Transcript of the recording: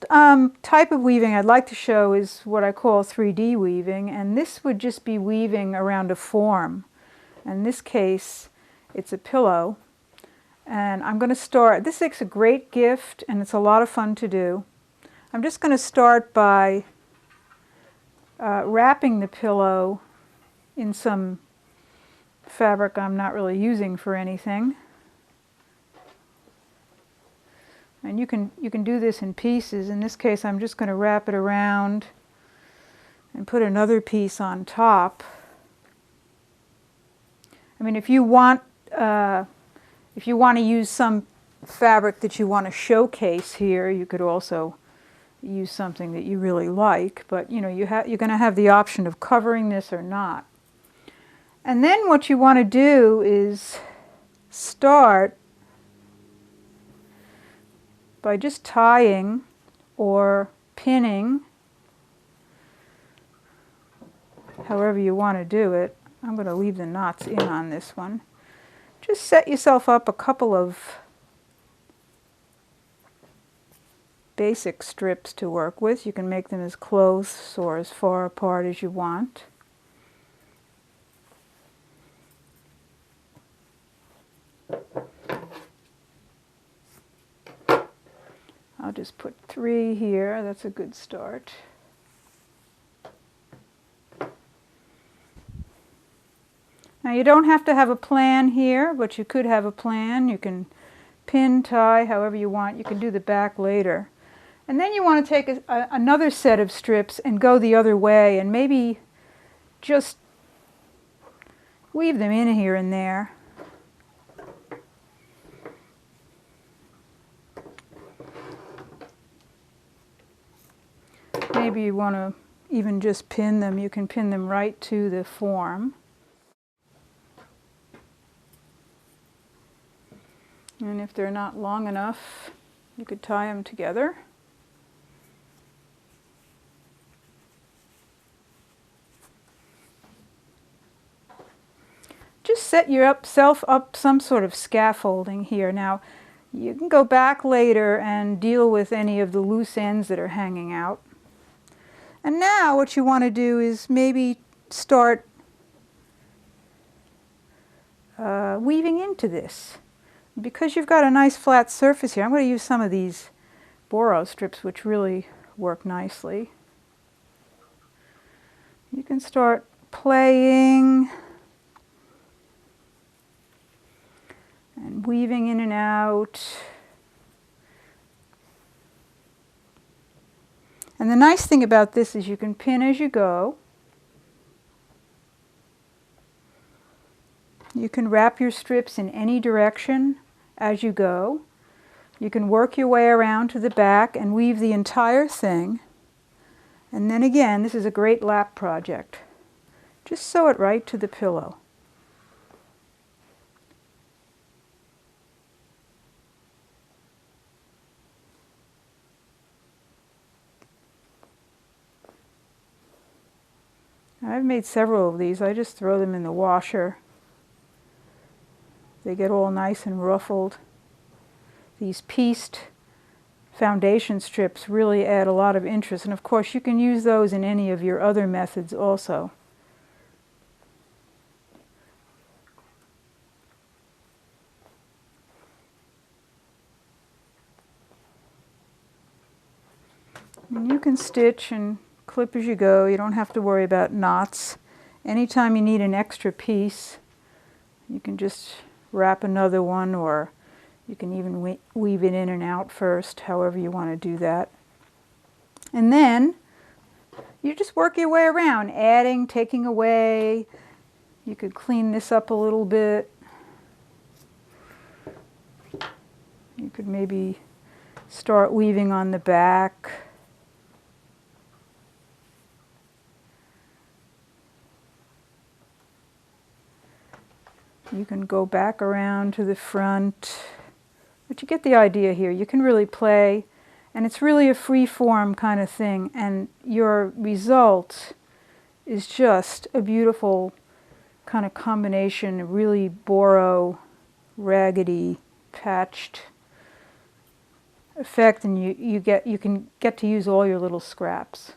type of weaving I'd like to show is what I call 3D weaving, and this would just be weaving around a form. In this case, it's a pillow, and I'm going to start. This makes a great gift, and it's a lot of fun to do. I'm just going to start by wrapping the pillow in some fabric I'm not really using for anything. And you can do this in pieces. In this case, I'm just going to wrap it around and put another piece on top. I mean, if you want to use some fabric that you want to showcase here, you could also use something that you really like. But you know, you're going to have the option of covering this or not. And then what you want to do is start by just tying or pinning, however you want to do it. I'm going to leave the knots in on this one. Just set yourself up a couple of basic strips to work with. You can make them as close or as far apart as you want. I'll just put 3 here. That's a good start. Now you don't have to have a plan here, but you could have a plan. You can pin, tie, however you want. You can do the back later. And then you want to take another set of strips and go the other way and maybe just weave them in here and there. Maybe you want to even just pin them. You can pin them right to the form. And if they're not long enough, you could tie them together. Just set yourself up some sort of scaffolding here. Now, you can go back later and deal with any of the loose ends that are hanging out. And now what you want to do is maybe start weaving into this. Because you've got a nice flat surface here, I'm going to use some of these Boro strips, which really work nicely. You can start playing and weaving in and out. And the nice thing about this is you can pin as you go. You can wrap your strips in any direction as you go. You can work your way around to the back and weave the entire thing. And then again, this is a great lap project. Just sew it right to the pillow. I've made several of these. I just throw them in the washer. They get all nice and ruffled. These pieced foundation strips really add a lot of interest. And of course, you can use those in any of your other methods also. And you can stitch and clip as you go. You don't have to worry about knots. Anytime you need an extra piece, you can just wrap another one, or you can even weave it in and out first, however you want to do that. And then you just work your way around, adding, taking away. You could clean this up a little bit. You could maybe start weaving on the back. You can go back around to the front, but you get the idea here. You can really play, and it's really a free-form kind of thing, and your result is just a beautiful kind of combination, really Boro, raggedy, patched effect, and you can get to use all your little scraps.